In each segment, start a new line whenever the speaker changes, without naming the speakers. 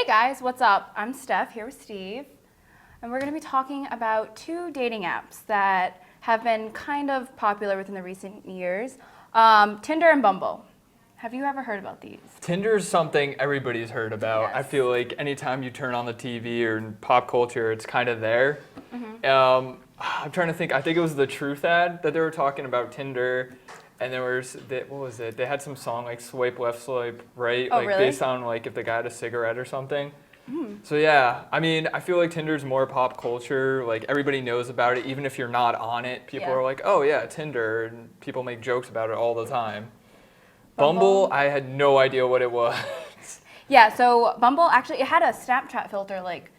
guys, what's up? I'm Steph here with Steve, and we're going to be talking about two dating apps that have been kind of popular within the recent years, Tinder and Bumble. Have you ever heard about these?
Tinder's something everybody's heard about.
Yes.
I feel like anytime you turn on the TV or in pop culture, it's kind of there. I'm trying to think. I think it was the Truth ad that they were talking about Tinder. And there was, what was it? They had some song like swipe left, swipe right,
Oh,
like
really?
based on like if the guy had a cigarette or something. So yeah, I mean, I feel like Tinder's more pop culture. Like everybody knows about it, even if you're not on it. People
Yeah.
are like, oh yeah, Tinder, and people make jokes about it all the time. Bumble, I had no idea what it was.
Yeah, so Bumble actually, it had a Snapchat filter like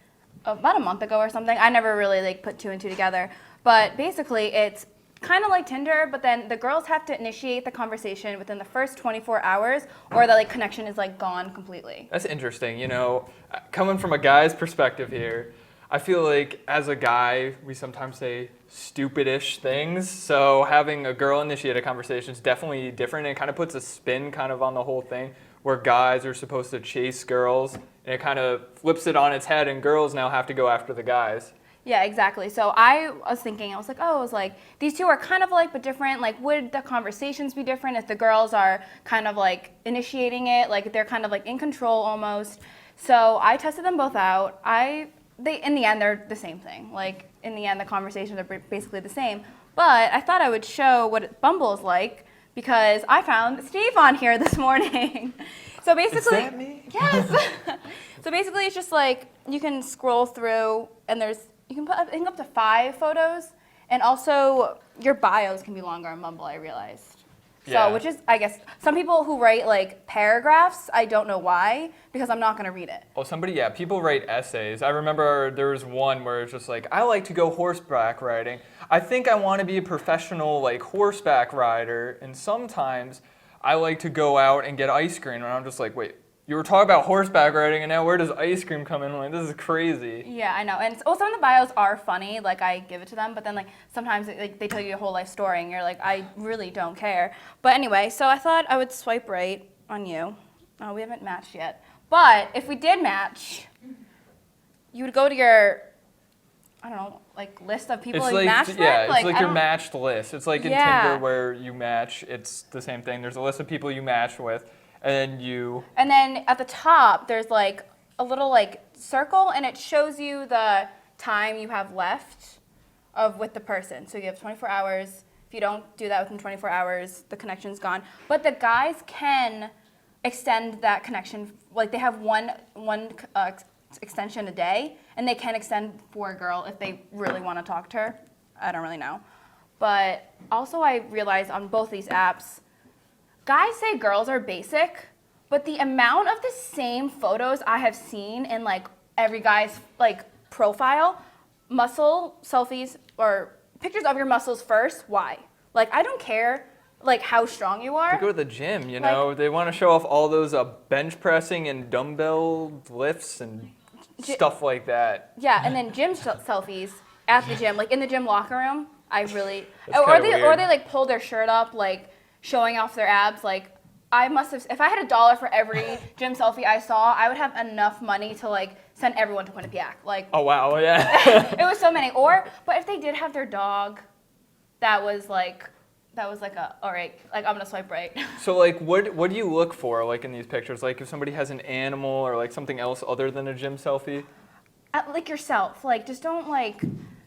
about a month ago or something. I never really like put two and two together. But basically, it's kind of like Tinder, but then the girls have to initiate the conversation within the first 24 hours or the like connection is like gone completely.
That's interesting. You know, coming from a guy's perspective here, I feel like as a guy, we sometimes say stupidish things. So having a girl initiate a conversation is definitely different. And it kind of puts a spin kind of on the whole thing where guys are supposed to chase girls. And it kind of flips it on its head and girls now have to go after the guys.
Yeah, exactly. So I was thinking, these two are kind of like, but different. Like, would the conversations be different if the girls are kind of like initiating it? Like, they're kind of like in control almost. So I tested them both out. In the end, they're the same thing. Like, in the end, the conversations are basically the same. But I thought I would show what Bumble is like because I found Steve on here this morning. So basically,
Is that me?
Yes. So basically, it's just like you can scroll through and you can put I think up to 5 photos, and also your bios can be longer on Bumble, I realized.
Yeah.
So, which is, I guess, some people who write like paragraphs, I don't know why, because I'm not gonna read it.
Oh, people write essays. I remember there was one where it's just like, I like to go horseback riding. I think I want to be a professional like horseback rider, and sometimes I like to go out and get ice cream, and I'm just like, wait. You were talking about horseback riding, and now where does ice cream come in? Like, this is crazy.
Yeah, I know. And some of the bios are funny, like I give it to them, but then like sometimes they tell you your whole life story, and you're like, I really don't care. But anyway, so I thought I would swipe right on you. Oh, we haven't matched yet. But if we did match, you would go to your, I don't know, like list of people you matched with?
Yeah, it's like your matched list. It's like in
Yeah.
Tinder where you match, it's the same thing. There's a list of people you match with. And
then at the top, there's like a little like circle, and it shows you the time you have left with the person. So you have 24 hours. If you don't do that within 24 hours, the connection's gone. But the guys can extend that connection. Like they have one extension a day, and they can extend for a girl if they really want to talk to her. I don't really know. But also I realized on both these apps, guys say girls are basic, but the amount of the same photos I have seen in like every guy's like profile, muscle selfies or pictures of your muscles first, why? Like I don't care like how strong you are.
they go to the gym, you know. They want to show off all those bench pressing and dumbbell lifts and stuff like that.
Yeah, and then gym selfies at the gym, like in the gym locker room. I really,
That's
or
kinda
they
weird.
like pull their shirt up like showing off their abs. Like I must have, if I had $1 for every gym selfie I saw, I would have enough money to like send everyone to Quinnipiac. Like,
Oh wow, yeah.
it was so many. But if they did have their dog, that was like all right, like I'm gonna swipe right.
So like, what do you look for like in these pictures? Like if somebody has an animal or like something else other than a gym selfie?
Like yourself, like just don't like.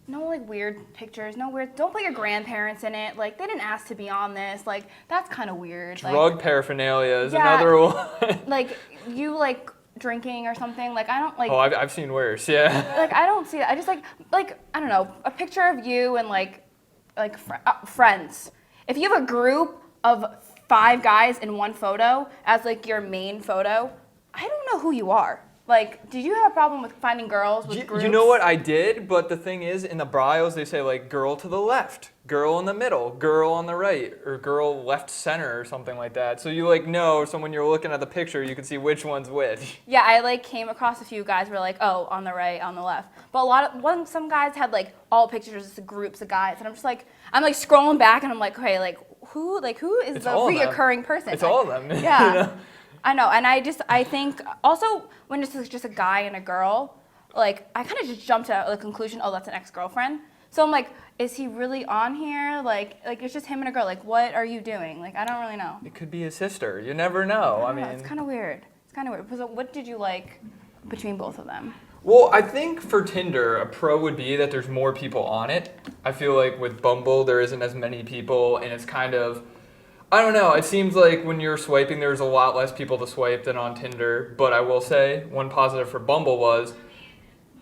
No like weird pictures, don't put your grandparents in it. Like they didn't ask to be on this. Like that's kind of weird.
Drug paraphernalia is
Yeah.
another one.
Like you like drinking or something. Like I don't like.
Oh, I've seen worse. Yeah.
Like I don't see that. I just like I don't know, a picture of you and like friends. If you have a group of 5 guys in one photo as like your main photo, I don't know who you are. Like, did you have a problem with finding girls with groups?
You know what I did, but the thing is, in the bios they say like girl to the left, girl in the middle, girl on the right, or girl left center or something like that. So you like know, so when you're looking at the picture, you can see which one's which.
Yeah, I like came across a few guys who were like, oh, on the right, on the left. But some guys had like all pictures of groups of guys, and I'm just like, I'm like scrolling back, and I'm like, okay, like who is
It's
the
all of them.
reoccurring person?
It's
like,
all of them.
Yeah.
You know?
I know, and I think also when it's just a guy and a girl, like I kind of just jumped to the conclusion, oh, that's an ex-girlfriend. So I'm like, is he really on here? Like it's just him and a girl. Like, what are you doing? Like, I don't really know.
It could be his sister. You never know. I mean,
it's kind of weird. It's kind of weird. So what did you like between both of them?
well, I think for Tinder, a pro would be that there's more people on it. I feel like with Bumble, there isn't as many people, and it's kind of, I don't know, it seems like when you're swiping, there's a lot less people to swipe than on Tinder. But I will say, one positive for Bumble was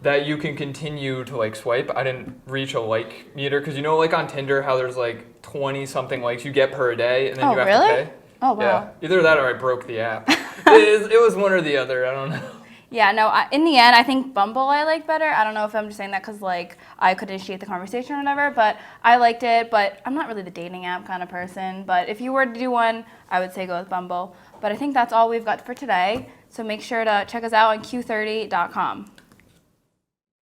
that you can continue to like swipe. I didn't reach a like meter, because you know, like on Tinder, how there's like 20 something likes you get per day, and then you have to pay.
Oh, wow.
Yeah, either that or I broke the app. it was one or the other, I don't know.
Yeah, no, in the end, I think Bumble I like better. I don't know if I'm just saying that because, like, I could initiate the conversation or whatever, but I liked it. But I'm not really the dating app kind of person. But if you were to do one, I would say go with Bumble. But I think that's all we've got for today. So make sure to check us out on q30.com.